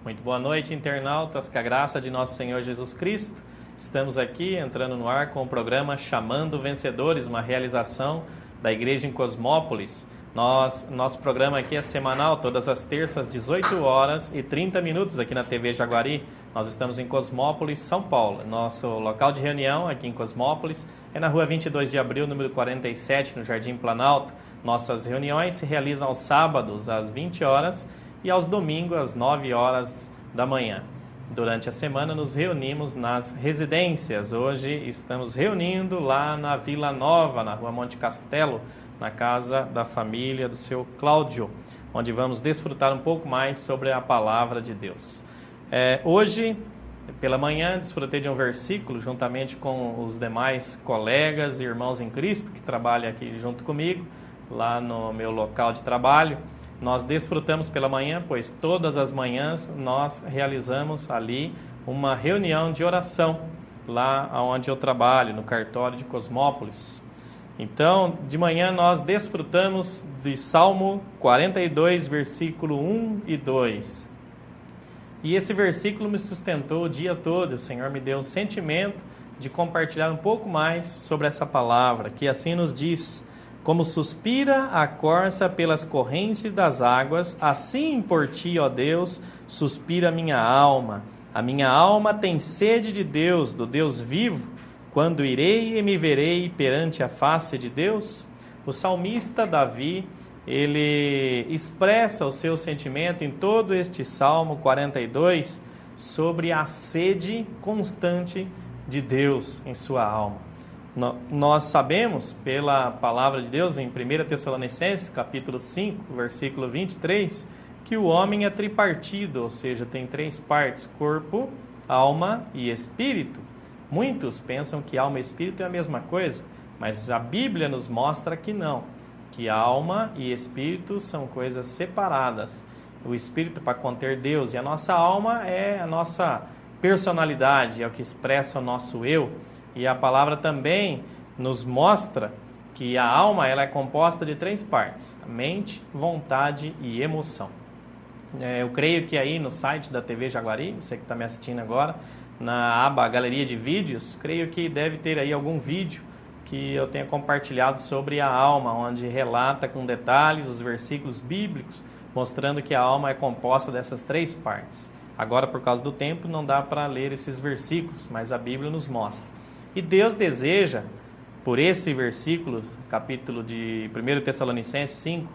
Muito boa noite, internautas, com a graça de nosso Senhor Jesus Cristo. Estamos aqui entrando no ar com o programa Chamando Vencedores, uma realização da Igreja em Cosmópolis. Nosso programa aqui é semanal, todas as terças, 18 horas e 30 minutos aqui na TV Jaguari. Nós estamos em Cosmópolis, São Paulo. Nosso local de reunião aqui em Cosmópolis é na rua 22 de abril, número 47, no Jardim Planalto. Nossas reuniões se realizam aos sábados, às 20 horas, e aos domingos, às 9 horas da manhã. Durante a semana nos reunimos nas residências. Hoje estamos reunindo lá na Vila Nova, na rua Monte Castelo, na casa da família do seu Cláudio, onde vamos desfrutar um pouco mais sobre a palavra de Deus. Hoje, pela manhã, desfrutei de um versículo juntamente com os demais colegas e irmãos em Cristo que trabalham aqui junto comigo, lá no meu local de trabalho. Nós desfrutamos pela manhã, pois todas as manhãs nós realizamos ali uma reunião de oração, lá onde eu trabalho, no cartório de Cosmópolis. Então, de manhã nós desfrutamos de Salmo 42, versículo 1 e 2. E esse versículo me sustentou o dia todo. O Senhor me deu o sentimento de compartilhar um pouco mais sobre essa palavra, que assim nos diz: como suspira a corça pelas correntes das águas, assim por ti, ó Deus, suspira a minha alma. A minha alma tem sede de Deus, do Deus vivo. Quando irei e me verei perante a face de Deus? O salmista Davi, ele expressa o seu sentimento em todo este Salmo 42 sobre a sede constante de Deus em sua alma. Nós sabemos, pela palavra de Deus, em 1 Tessalonicenses, capítulo 5, versículo 23, que o homem é tripartido, ou seja, tem três partes: corpo, alma e espírito. Muitos pensam que alma e espírito é a mesma coisa, mas a Bíblia nos mostra que não, que alma e espírito são coisas separadas. O espírito para conter Deus, e a nossa alma é a nossa personalidade, é o que expressa o nosso eu. E a palavra também nos mostra que a alma ela é composta de três partes: mente, vontade e emoção. Eu creio que aí no site da TV Jaguari, você que está me assistindo agora, na aba Galeria de Vídeos, creio que deve ter aí algum vídeo que eu tenha compartilhado sobre a alma, onde relata com detalhes os versículos bíblicos, mostrando que a alma é composta dessas três partes. Agora, por causa do tempo, não dá para ler esses versículos, mas a Bíblia nos mostra. E Deus deseja, por esse versículo, capítulo de 1 Tessalonicenses 5,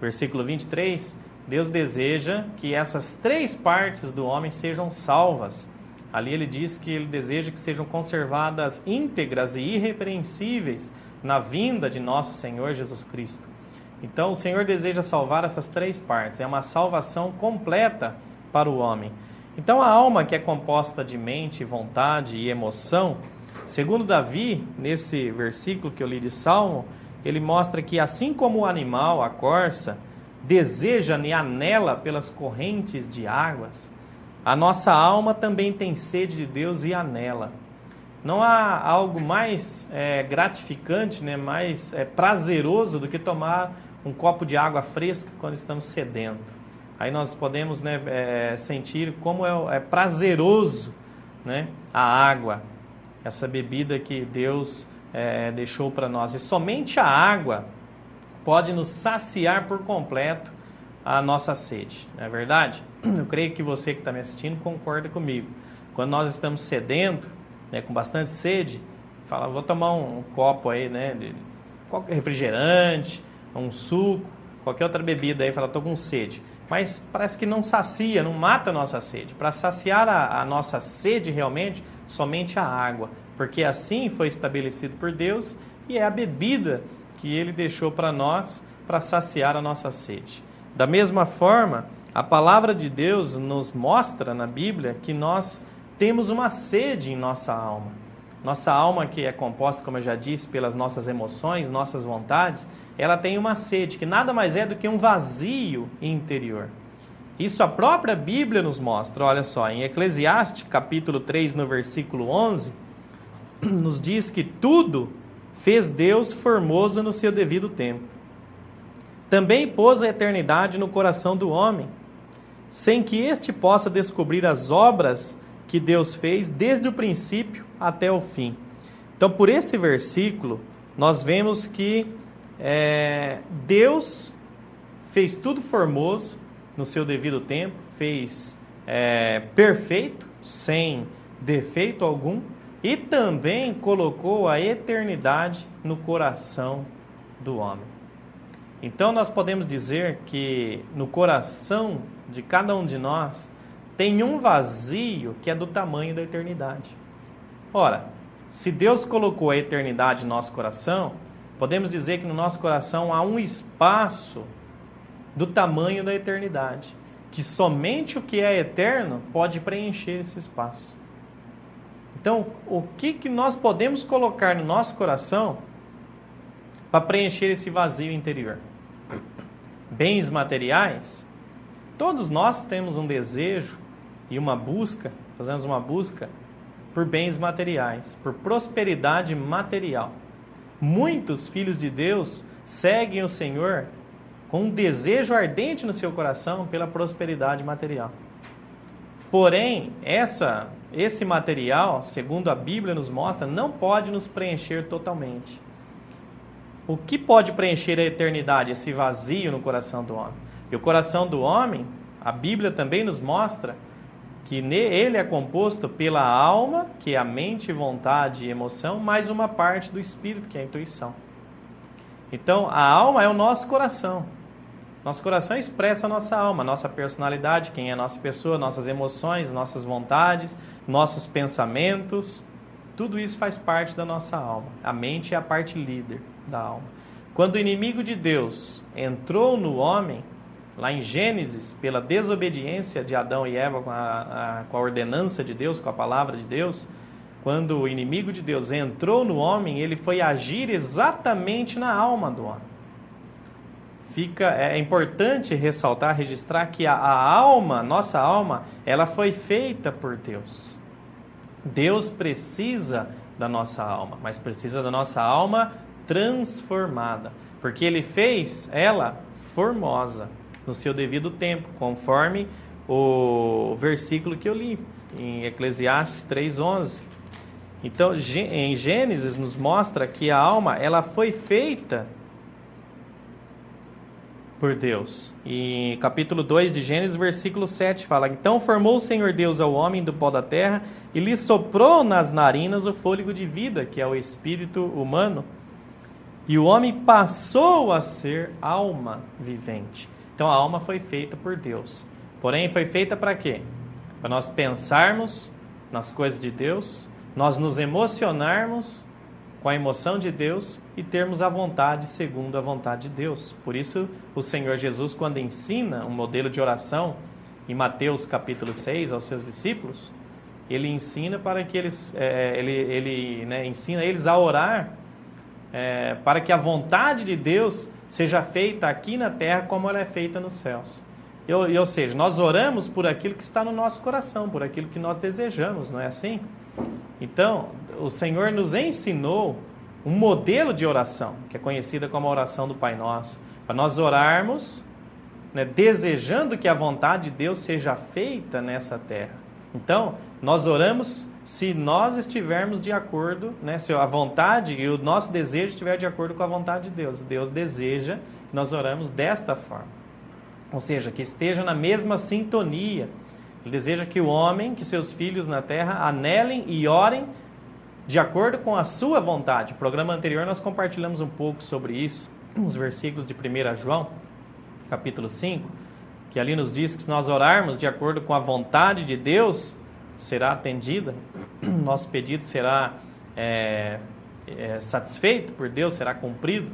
versículo 23, Deus deseja que essas três partes do homem sejam salvas. Ali ele diz que ele deseja que sejam conservadas íntegras e irrepreensíveis na vinda de nosso Senhor Jesus Cristo. Então o Senhor deseja salvar essas três partes, é uma salvação completa para o homem. Então a alma, que é composta de mente, vontade e emoção, segundo Davi, nesse versículo que eu li de Salmo, ele mostra que assim como o animal, a corça, deseja e anela pelas correntes de águas, a nossa alma também tem sede de Deus e anela. Não há algo mais gratificante, mais prazeroso do que tomar um copo de água fresca quando estamos sedentos. Aí nós podemos sentir como é prazeroso, a água, essa bebida que Deus deixou para nós. E somente a água pode nos saciar por completo a nossa sede, não é verdade? Eu creio que você que está me assistindo concorda comigo. Quando nós estamos sedentos, com bastante sede, fala, vou tomar um copo aí, de qualquer refrigerante, um suco, qualquer outra bebida aí, fala, estou com sede. Mas parece que não sacia, não mata a nossa sede. Para saciar a nossa sede realmente, somente a água, porque assim foi estabelecido por Deus e é a bebida que Ele deixou para nós para saciar a nossa sede. Da mesma forma, a palavra de Deus nos mostra na Bíblia que nós temos uma sede em nossa alma. Nossa alma, que é composta, como eu já disse, pelas nossas emoções, nossas vontades, ela tem uma sede que nada mais é do que um vazio interior. Isso a própria Bíblia nos mostra. Olha só, em Eclesiastes, capítulo 3, no versículo 11, nos diz que tudo fez Deus formoso no seu devido tempo. Também pôs a eternidade no coração do homem, sem que este possa descobrir as obras que Deus fez desde o princípio até o fim. Então, por esse versículo, nós vemos que Deus fez tudo formoso no seu devido tempo, fez perfeito, sem defeito algum, e também colocou a eternidade no coração do homem. Então nós podemos dizer que no coração de cada um de nós tem um vazio que é do tamanho da eternidade. Ora, se Deus colocou a eternidade no nosso coração, podemos dizer que no nosso coração há um espaço do tamanho da eternidade, que somente o que é eterno pode preencher esse espaço. Então, o que nós podemos colocar no nosso coração para preencher esse vazio interior? Bens materiais? Todos nós temos um desejo e uma busca, fazemos uma busca por bens materiais, por prosperidade material. Muitos filhos de Deus seguem o Senhor com um desejo ardente no seu coração pela prosperidade material. Porém, esse material, segundo a Bíblia nos mostra, não pode nos preencher totalmente. O que pode preencher a eternidade, esse vazio no coração do homem? E o coração do homem, a Bíblia também nos mostra que ele é composto pela alma, que é a mente, vontade e emoção, mais uma parte do espírito, que é a intuição. Então, a alma é o nosso coração. Nosso coração expressa a nossa alma, nossa personalidade, quem é a nossa pessoa, nossas emoções, nossas vontades, nossos pensamentos. Tudo isso faz parte da nossa alma. A mente é a parte líder da alma. Quando o inimigo de Deus entrou no homem, lá em Gênesis, pela desobediência de Adão e Eva com a ordenança de Deus, com a palavra de Deus, quando o inimigo de Deus entrou no homem, ele foi agir exatamente na alma do homem. É importante ressaltar, registrar que a alma, nossa alma, ela foi feita por Deus. Deus precisa da nossa alma, mas precisa da nossa alma transformada, porque Ele fez ela formosa no seu devido tempo, conforme o versículo que eu li, em Eclesiastes 3:11. Então, em Gênesis nos mostra que a alma, ela foi feita por Deus. E capítulo 2 de Gênesis, versículo 7 fala: Então formou o Senhor Deus ao homem do pó da terra e lhe soprou nas narinas o fôlego de vida, que é o espírito humano, e o homem passou a ser alma vivente. Então a alma foi feita por Deus. Porém foi feita para quê? Para nós pensarmos nas coisas de Deus, nós nos emocionarmos com a emoção de Deus e termos a vontade segundo a vontade de Deus. Por isso, o Senhor Jesus, quando ensina um modelo de oração, em Mateus capítulo 6, aos seus discípulos, ele ensina para que ensina eles a orar para que a vontade de Deus seja feita aqui na terra como ela é feita nos céus. Ou seja, nós oramos por aquilo que está no nosso coração, por aquilo que nós desejamos, não é assim? Então, o Senhor nos ensinou um modelo de oração, que é conhecida como a oração do Pai Nosso, para nós orarmos, desejando que a vontade de Deus seja feita nessa terra. Então, nós oramos se nós estivermos de acordo, se a vontade e o nosso desejo estiver de acordo com a vontade de Deus. Deus deseja que nós oramos desta forma. Ou seja, que esteja na mesma sintonia. Ele deseja que o homem, que seus filhos na terra anelem e orem de acordo com a sua vontade. No programa anterior nós compartilhamos um pouco sobre isso, nos versículos de 1 João, capítulo 5, que ali nos diz que se nós orarmos de acordo com a vontade de Deus, será atendida, nosso pedido será satisfeito por Deus, será cumprido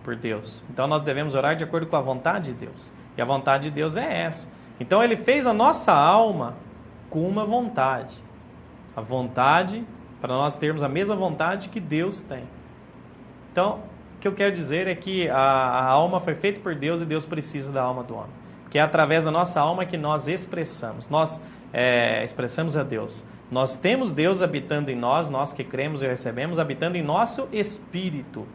por Deus. Então nós devemos orar de acordo com a vontade de Deus. E a vontade de Deus é essa. Então Ele fez a nossa alma com uma vontade. A vontade, para nós termos a mesma vontade que Deus tem. Então, o que eu quero dizer é que a alma foi feita por Deus e Deus precisa da alma do homem. Que é através da nossa alma que nós expressamos. Nós expressamos a Deus. Nós temos Deus habitando em nós, nós que cremos e recebemos, habitando em nosso espírito.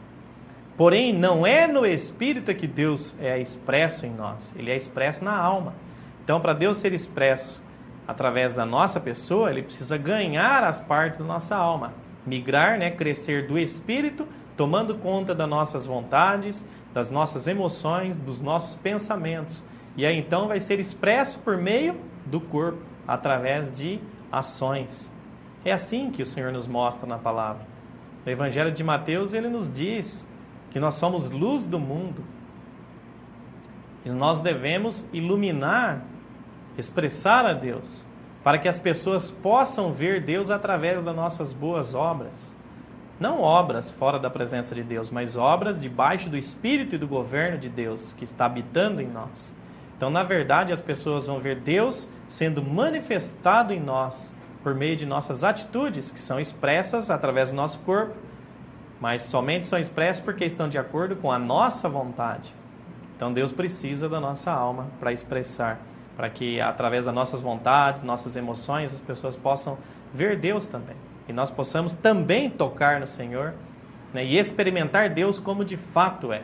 Porém, não é no espírito que Deus é expresso em nós. Ele é expresso na alma. Então, para Deus ser expresso através da nossa pessoa, Ele precisa ganhar as partes da nossa alma, migrar, né, crescer do Espírito, tomando conta das nossas vontades, das nossas emoções, dos nossos pensamentos. E aí então vai ser expresso por meio do corpo, através de ações. É assim que o Senhor nos mostra na palavra. No Evangelho de Mateus, Ele nos diz que nós somos luz do mundo. E nós devemos iluminar, expressar a Deus, para que as pessoas possam ver Deus através das nossas boas obras. Não obras fora da presença de Deus, mas obras debaixo do Espírito e do governo de Deus, que está habitando em nós. Então, na verdade, as pessoas vão ver Deus sendo manifestado em nós, por meio de nossas atitudes, que são expressas através do nosso corpo, mas somente são expressas porque estão de acordo com a nossa vontade. Então, Deus precisa da nossa alma para expressar, para que através das nossas vontades, nossas emoções, as pessoas possam ver Deus também. E nós possamos também tocar no Senhor, né, e experimentar Deus como de fato é.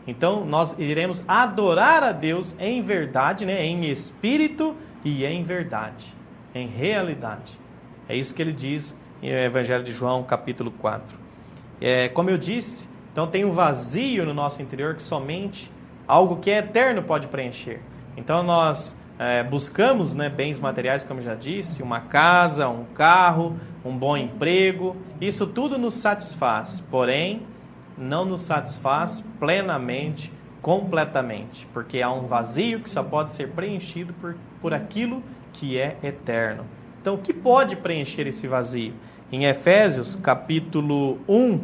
Então nós iremos adorar a Deus em verdade, né, em espírito e em verdade, em realidade. É isso que ele diz no Evangelho de João, capítulo 4. Como eu disse, então tem um vazio no nosso interior que somente algo que é eterno pode preencher. Então nós buscamos, né, bens materiais, como eu já disse, uma casa, um carro, um bom emprego. Isso tudo nos satisfaz, porém não nos satisfaz plenamente, completamente, porque há um vazio que só pode ser preenchido por aquilo que é eterno. Então, o que pode preencher esse vazio? Em Efésios, capítulo 1,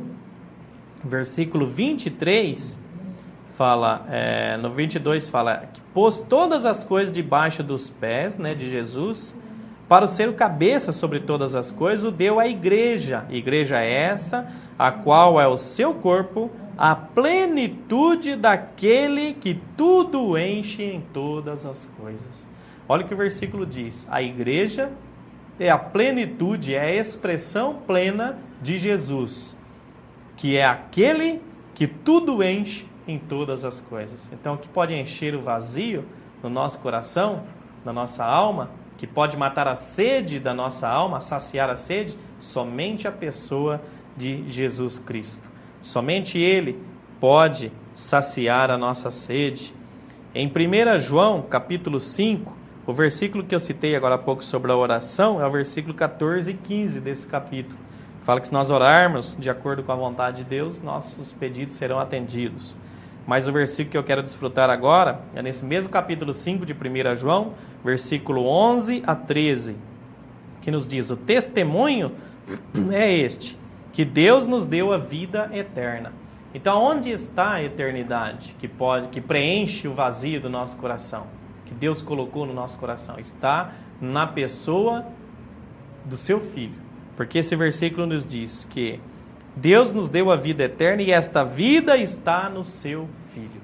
versículo 23, fala, no 22 fala que pôs todas as coisas debaixo dos pés, né, de Jesus, para ser o cabeça sobre todas as coisas, o deu à igreja. A igreja é essa, a qual é o seu corpo, a plenitude daquele que tudo enche em todas as coisas. Olha o que o versículo diz. A igreja é a plenitude, é a expressão plena de Jesus, que é aquele que tudo enche em todas as coisas. Então, o que pode encher o vazio no nosso coração, na nossa alma, que pode matar a sede da nossa alma, saciar a sede, somente a pessoa de Jesus Cristo. Somente Ele pode saciar a nossa sede. Em 1 João, capítulo 5, o versículo que eu citei agora há pouco sobre a oração, é o versículo 14 e 15 desse capítulo. Fala que se nós orarmos de acordo com a vontade de Deus, nossos pedidos serão atendidos. Mas o versículo que eu quero desfrutar agora é nesse mesmo capítulo 5 de 1 João, versículo 11 a 13, que nos diz: o testemunho é este, que Deus nos deu a vida eterna. Então, onde está a eternidade que preenche o vazio do nosso coração, que Deus colocou no nosso coração? Está na pessoa do seu Filho. Porque esse versículo nos diz que Deus nos deu a vida eterna e esta vida está no seu Filho.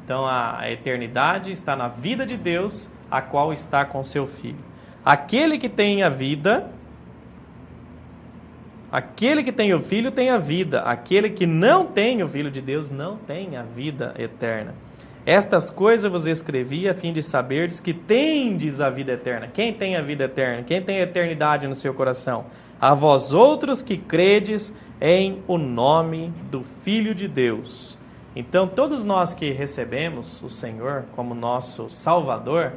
Então a eternidade está na vida de Deus, a qual está com seu Filho. Aquele que tem a vida, aquele que tem o Filho tem a vida. Aquele que não tem o Filho de Deus não tem a vida eterna. Estas coisas vos escrevi a fim de saberdes que tendes a vida eterna. Quem tem a vida eterna? Quem tem a eternidade no seu coração? A vós outros que credes em o nome do Filho de Deus. Então, todos nós que recebemos o Senhor como nosso Salvador,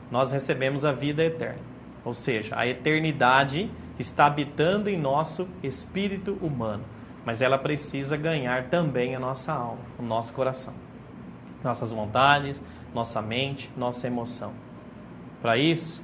nós recebemos a vida eterna. Ou seja, a eternidade está habitando em nosso espírito humano. Mas ela precisa ganhar também a nossa alma, o nosso coração. Nossas vontades, nossa mente, nossa emoção. Para isso,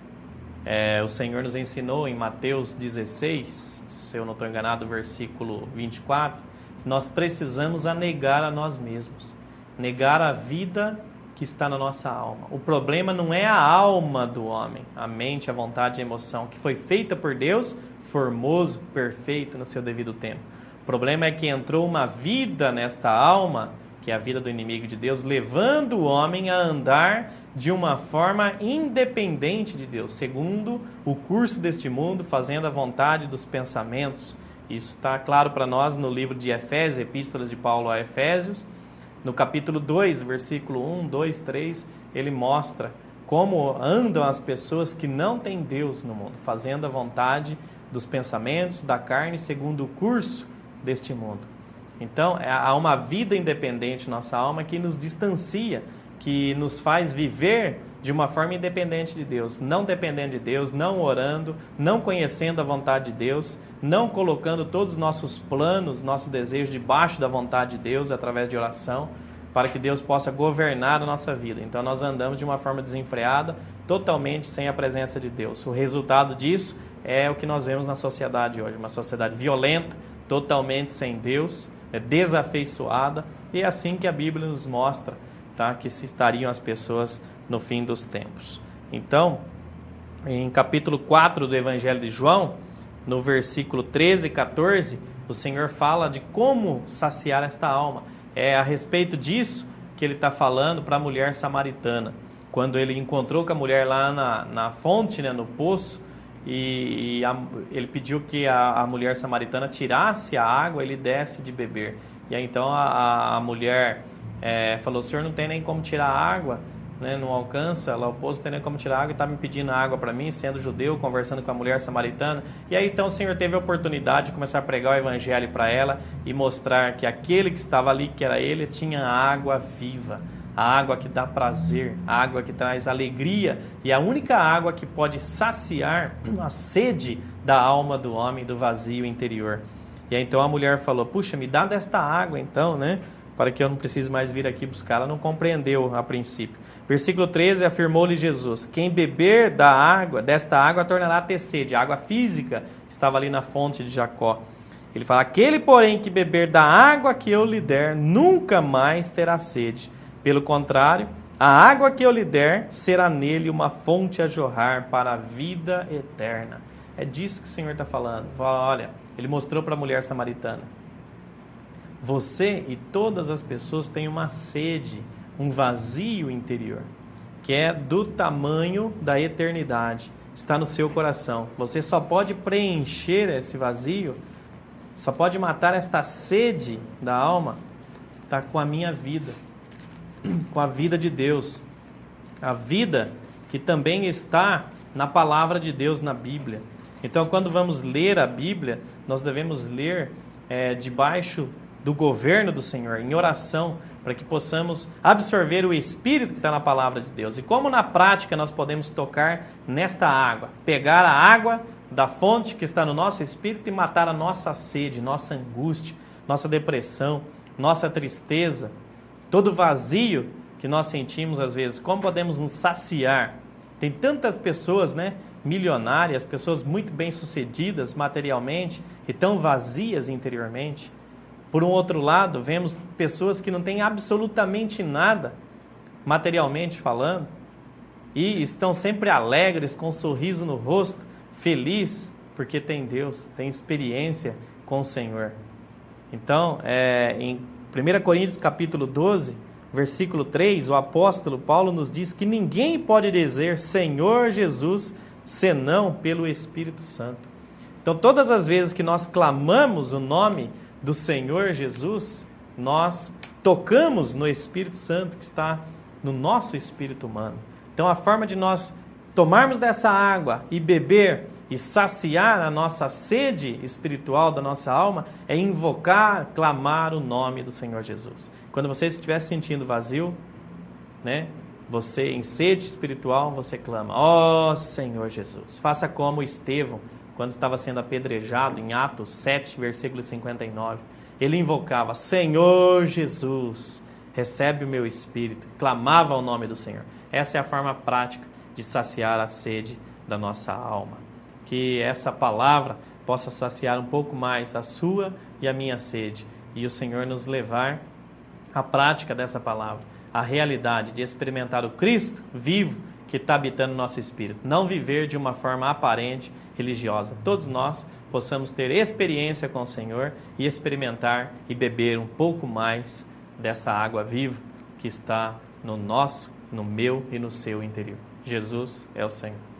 o Senhor nos ensinou em Mateus 16, se eu não estou enganado, versículo 24, que nós precisamos negar a nós mesmos, negar a vida que está na nossa alma. O problema não é a alma do homem, a mente, a vontade e a emoção, que foi feita por Deus, formoso, perfeito no seu devido tempo. O problema é que entrou uma vida nesta alma, que é a vida do inimigo de Deus, levando o homem a andar de uma forma independente de Deus, segundo o curso deste mundo, fazendo a vontade dos pensamentos. Isso está claro para nós no livro de Efésios, Epístolas de Paulo a Efésios, no capítulo 2, versículo 1, 2, 3 ele mostra como andam as pessoas que não têm Deus no mundo, fazendo a vontade dos pensamentos, da carne, segundo o curso deste mundo. Então, há uma vida independente na nossa alma que nos distancia, que nos faz viver de uma forma independente de Deus, não dependendo de Deus, não orando, não conhecendo a vontade de Deus, não colocando todos os nossos planos, nossos desejos debaixo da vontade de Deus através de oração, para que Deus possa governar a nossa vida. Então nós andamos de uma forma desenfreada, totalmente sem a presença de Deus. O resultado disso é o que nós vemos na sociedade hoje, uma sociedade violenta, totalmente sem Deus, desafeiçoada, e é assim que a Bíblia nos mostra, tá, que se estariam as pessoas no fim dos tempos. Então, em capítulo 4 do Evangelho de João, no versículo 13 e 14, o Senhor fala de como saciar esta alma. É a respeito disso que ele está falando para a mulher samaritana. Quando ele encontrou com a mulher lá na fonte, né, no poço, e ele pediu que a mulher samaritana tirasse a água e ele desse de beber. E aí então a mulher falou: o senhor não tem nem como tirar a água, né, não alcança, lá o poço não tem nem como tirar água, e está me pedindo água para mim, sendo judeu, conversando com a mulher samaritana. E aí então o Senhor teve a oportunidade de começar a pregar o evangelho para ela e mostrar que aquele que estava ali, que era ele, tinha água viva, a água que dá prazer, a água que traz alegria, e a única água que pode saciar a sede da alma do homem, do vazio interior. E aí então a mulher falou: puxa, me dá desta água então, né, para que eu não precise mais vir aqui buscar. Ela não compreendeu a princípio. Versículo 13, afirmou-lhe Jesus: quem beber desta água tornará a ter sede. A água física estava ali na fonte de Jacó. Ele fala: aquele, porém, que beber da água que eu lhe der, nunca mais terá sede. Pelo contrário, a água que eu lhe der será nele uma fonte a jorrar para a vida eterna. É disso que o Senhor está falando. Olha, ele mostrou para a mulher samaritana: você e todas as pessoas têm uma sede, um vazio interior, que é do tamanho da eternidade, está no seu coração. Você só pode preencher esse vazio, só pode matar esta sede da alma, tá, com a minha vida, com a vida de Deus, a vida que também está na palavra de Deus, na Bíblia. Então, quando vamos ler a Bíblia, nós devemos ler debaixo do governo do Senhor, em oração, para que possamos absorver o Espírito que está na palavra de Deus. E como na prática nós podemos tocar nesta água, pegar a água da fonte que está no nosso Espírito e matar a nossa sede, nossa angústia, nossa depressão, nossa tristeza, todo vazio que nós sentimos às vezes. Como podemos nos saciar? Tem tantas pessoas, né, milionárias, pessoas muito bem-sucedidas materialmente e tão vazias interiormente. Por um outro lado, vemos pessoas que não têm absolutamente nada, materialmente falando, e estão sempre alegres, com um sorriso no rosto, feliz, porque tem Deus, tem experiência com o Senhor. Então, em 1 Coríntios capítulo 12, versículo 3, o apóstolo Paulo nos diz que ninguém pode dizer Senhor Jesus, senão pelo Espírito Santo. Então, todas as vezes que nós clamamos o nome do Senhor Jesus, nós tocamos no Espírito Santo que está no nosso espírito humano. Então a forma de nós tomarmos dessa água e beber e saciar a nossa sede espiritual da nossa alma é invocar, clamar o nome do Senhor Jesus. Quando você estiver sentindo vazio, né, você em sede espiritual, você clama: ó Senhor Jesus. Faça como Estevão, quando estava sendo apedrejado, em Atos 7, versículo 59, ele invocava: Senhor Jesus, recebe o meu espírito, clamava o nome do Senhor. Essa é a forma prática de saciar a sede da nossa alma. Que essa palavra possa saciar um pouco mais a sua e a minha sede, e o Senhor nos levar à prática dessa palavra, à realidade de experimentar o Cristo vivo que está habitando no nosso espírito, não viver de uma forma aparente, religiosa. Todos nós possamos ter experiência com o Senhor e experimentar e beber um pouco mais dessa água viva que está no nosso, no meu e no seu interior. Jesus é o Senhor.